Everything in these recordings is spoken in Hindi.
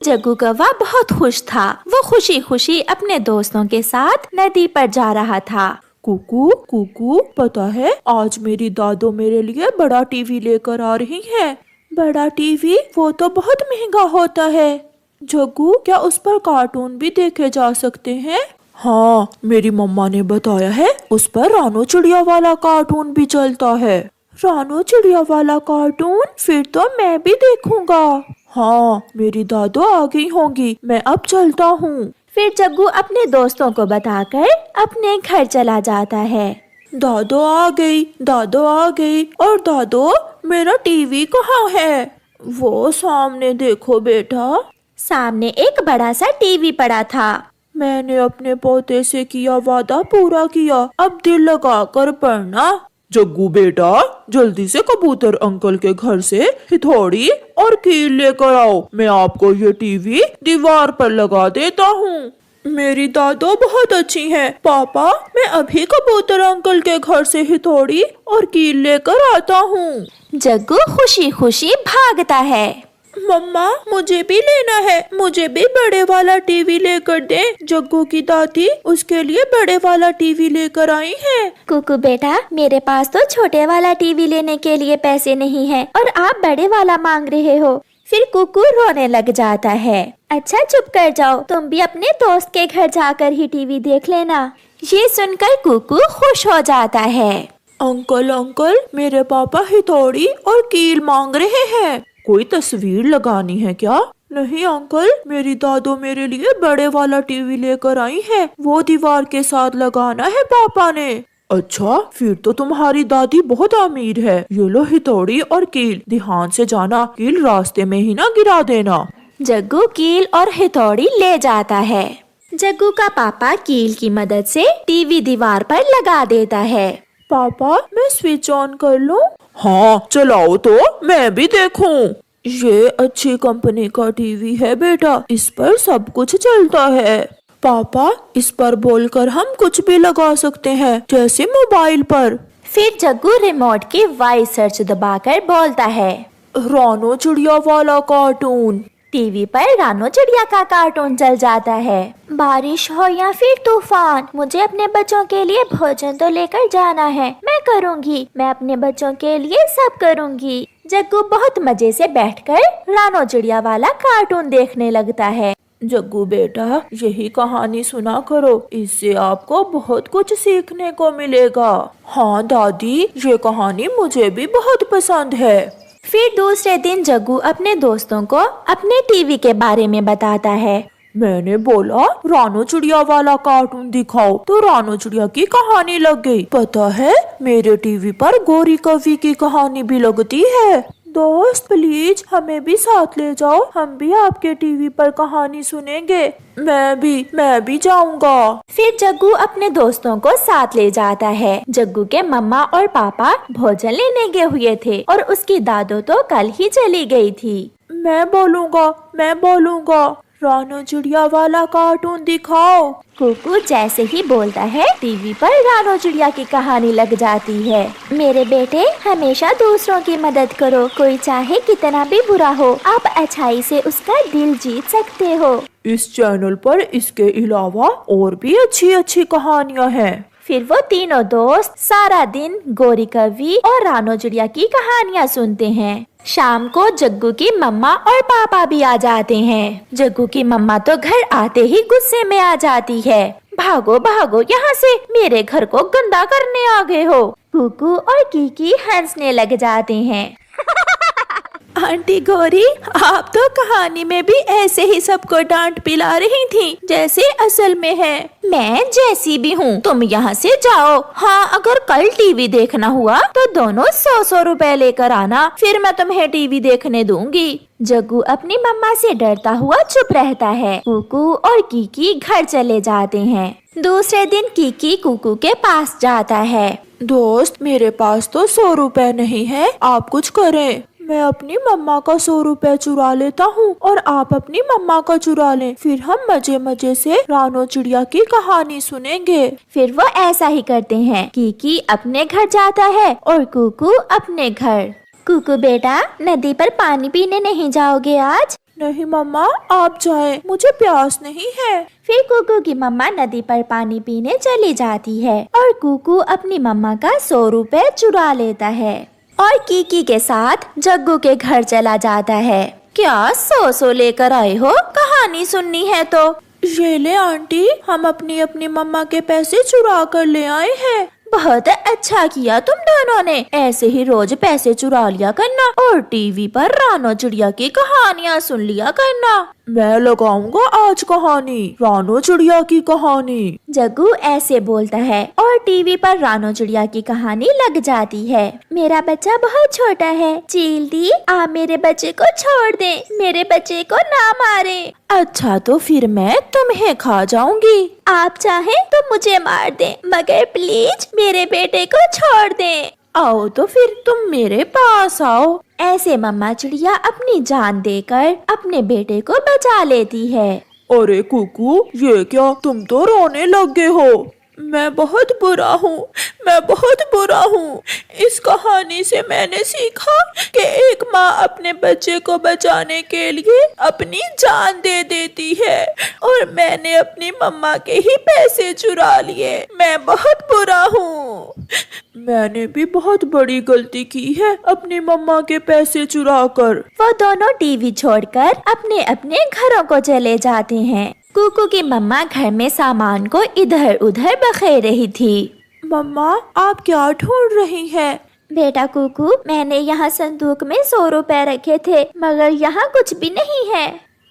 जग्गू कौवा बहुत खुश था। वो खुशी खुशी अपने दोस्तों के साथ नदी पर जा रहा था। कुकू कुकू, पता है आज मेरी दादो मेरे लिए बड़ा टीवी लेकर आ रही है। बड़ा टीवी? वो तो बहुत महंगा होता है। जग्गू, क्या उस पर कार्टून भी देखे जा सकते हैं? हाँ, मेरी मम्मा ने बताया है उस पर रानो चिड़िया वाला कार्टून भी चलता है। रानो चिड़िया वाला कार्टून? फिर तो मैं भी देखूंगा। हाँ, मेरी दादो आ गई होंगी, मैं अब चलता हूँ। फिर जग्गू अपने दोस्तों को बताकर अपने घर चला जाता है। दादो आ गई, दादो आ गई। और दादो, मेरा टीवी कहाँ है? वो सामने देखो बेटा। सामने एक बड़ा सा टीवी पड़ा था। मैंने अपने पोते से किया वादा पूरा किया, अब दिल लगा कर पढ़ना। जग्गू बेटा, जल्दी से कबूतर अंकल के घर से हथौड़ी और कील लेकर आओ। मैं आपको ये टीवी दीवार पर लगा देता हूँ। मेरी दादो बहुत अच्छी हैं। पापा, मैं अभी कबूतर अंकल के घर से हथौड़ी और कील लेकर आता हूँ। जग्गू खुशी खुशी भागता है। मम्मा, मुझे भी लेना है, मुझे भी बड़े वाला टीवी लेकर दे। जग्गू की दादी उसके लिए बड़े वाला टीवी लेकर आई है। कुकू बेटा, मेरे पास तो छोटे वाला टीवी लेने के लिए पैसे नहीं है और आप बड़े वाला मांग रहे हो। फिर कुकू रोने लग जाता है। अच्छा चुप कर जाओ, तुम भी अपने दोस्त के घर जाकर ही टीवी देख लेना। ये सुनकर कुकू खुश हो जाता है। अंकल अंकल, मेरे पापा हथौड़ी और कील मांग रहे हैं। कोई तस्वीर लगानी है क्या? नहीं अंकल, मेरी दादो मेरे लिए बड़े वाला टीवी लेकर आई है, वो दीवार के साथ लगाना है पापा ने। अच्छा, फिर तो तुम्हारी दादी बहुत अमीर है। ये लो हथौड़ी और कील, ध्यान से जाना, कील रास्ते में ही ना गिरा देना। जग्गू कील और हथौड़ी ले जाता है। जग्गू का पापा कील की मदद से टीवी दीवार पर लगा देता है। पापा, मैं स्विच ऑन कर लूं? हाँ, चलाओ तो मैं भी देखूं। ये अच्छी कंपनी का टीवी है बेटा, इस पर सब कुछ चलता है। पापा, इस पर बोलकर हम कुछ भी लगा सकते हैं, जैसे मोबाइल पर। फिर जग्गू रिमोट की वॉइस सर्च दबाकर बोलता है, रानो चिड़िया वाला कार्टून। टीवी पर रानो चिड़िया का कार्टून चल जाता है। बारिश हो या फिर तूफान, मुझे अपने बच्चों के लिए भोजन तो लेकर जाना है। मैं करूँगी, मैं अपने बच्चों के लिए सब करूँगी। जग्गू बहुत मजे से बैठकर रानो चिड़िया वाला कार्टून देखने लगता है। जग्गू बेटा, यही कहानी सुना करो, इससे आपको बहुत कुछ सीखने को मिलेगा। हाँ दादी, ये कहानी मुझे भी बहुत पसंद है। फिर दूसरे दिन जग्गू अपने दोस्तों को अपने टीवी के बारे में बताता है। मैंने बोला रानो चिड़िया वाला कार्टून दिखाओ, तो रानो चिड़िया की कहानी लग गई। पता है, मेरे टीवी पर गोरी कौवी की कहानी भी लगती है। दोस्त प्लीज हमें भी साथ ले जाओ, हम भी आपके टीवी पर कहानी सुनेंगे। मैं भी जाऊंगा। फिर जग्गू अपने दोस्तों को साथ ले जाता है। जग्गू के मम्मा और पापा भोजन लेने गए हुए थे और उसकी दादो तो कल ही चली गई थी। मैं बोलूंगा, रानो चिड़िया वाला कार्टून दिखाओ। कुकू जैसे ही बोलता है, टीवी पर रानो चिड़िया की कहानी लग जाती है। मेरे बेटे, हमेशा दूसरों की मदद करो, कोई चाहे कितना भी बुरा हो, आप अच्छाई से उसका दिल जीत सकते हो। इस चैनल पर इसके अलावा और भी अच्छी अच्छी कहानियाँ हैं। फिर वो तीनों दोस्त सारा दिन गोरी कौवी और रानो चिड़िया की कहानियाँ सुनते हैं। शाम को जग्गू की मम्मा और पापा भी आ जाते हैं। जग्गू की मम्मा तो घर आते ही गुस्से में आ जाती है। भागो भागो यहाँ से, मेरे घर को गंदा करने आ गए हो। कुकू और कीकी हंसने लग जाते हैं। आंटी गौरी, आप तो कहानी में भी ऐसे ही सबको डांट पिला रही थी जैसे असल में है। मैं जैसी भी हूँ, तुम यहाँ से जाओ। हाँ, अगर कल टीवी देखना हुआ तो दोनों 100 रुपए लेकर आना, फिर मैं तुम्हें टीवी देखने दूंगी। जग्गू अपनी मम्मा से डरता हुआ चुप रहता है। कुकू और कीकी घर चले जाते हैं। दूसरे दिन कीकी कुकू के पास जाता है। दोस्त, मेरे पास तो 100 रुपए नहीं है, आप कुछ करें। मैं अपनी मम्मा का 100 रुपए चुरा लेता हूँ और आप अपनी मम्मा का चुरा लें, फिर हम मजे मजे से रानो चिड़िया की कहानी सुनेंगे। फिर वो ऐसा ही करते हैं। कीकी अपने घर जाता है और कुकू अपने घर। कुकू बेटा, नदी पर पानी पीने नहीं जाओगे आज? नहीं मम्मा, आप जाएं, मुझे प्यास नहीं है। फिर कुकू की मम्मा नदी पर पानी पीने चली जाती है और कुकू अपनी मम्मा का 100 रुपए चुरा लेता है और कीकी के साथ जग्गू के घर चला जाता है। क्या 100 लेकर आए हो? कहानी सुननी है तो? ये ले आंटी, हम अपनी अपनी मम्मा के पैसे चुरा कर ले आए हैं। बहुत अच्छा किया तुम दोनों ने, ऐसे ही रोज पैसे चुरा लिया करना और टीवी पर रानो चिड़िया की कहानियाँ सुन लिया करना। मैं लगाऊंगा आज कहानी, रानो चिड़िया की कहानी। जग्गू ऐसे बोलता है और टीवी पर रानो चिड़िया की कहानी लग जाती है। मेरा बच्चा बहुत छोटा है, चील दी आप मेरे बच्चे को छोड़ दे, मेरे बच्चे को ना मारे। अच्छा तो फिर मैं तुम्हें खा जाऊंगी। आप चाहें तो मुझे मार दें, मगर प्लीज मेरे बेटे को छोड़ दें। आओ तो फिर तुम मेरे पास आओ। ऐसे मम्मा चिड़िया अपनी जान देकर अपने बेटे को बचा लेती है। अरे कुकू, ये क्या, तुम तो रोने लगे हो। मैं बहुत बुरा हूँ, मैं बहुत बुरा हूँ। इस कहानी से मैंने सीखा कि एक माँ अपने बच्चे को बचाने के लिए अपनी जान दे देती है और मैंने अपनी मम्मा के ही पैसे चुरा लिए। मैं बहुत बुरा हूँ। मैंने भी बहुत बड़ी गलती की है अपनी मम्मा के पैसे चुरा कर। वो दोनों टीवी छोड़कर अपने अपने घरों को चले जाते हैं। कुकू की मम्मा घर में सामान को इधर उधर बखेर रही थी। मम्मा, आप क्या ढूंढ रही हैं? बेटा कुकू, मैंने यहाँ संदूक में 100 रुपए रखे थे, मगर यहाँ कुछ भी नहीं है।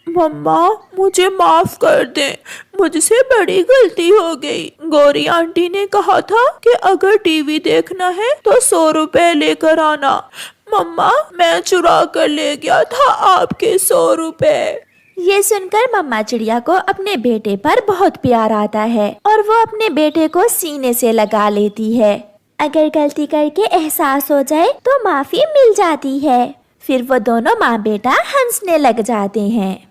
मम्मा, मुझे माफ कर दें, मुझसे बड़ी गलती हो गई। गौरी आंटी ने कहा था कि अगर टीवी देखना है तो 100 रुपए लेकर आना। मम्मा, मैं चुरा कर ले गया था आपके 100 रुपए। ये सुनकर मम्मा चिड़िया को अपने बेटे पर बहुत प्यार आता है और वो अपने बेटे को सीने से लगा लेती है। अगर गलती करके एहसास हो जाए तो माफी मिल जाती है। फिर वो दोनों माँ बेटा हंसने लग जाते हैं।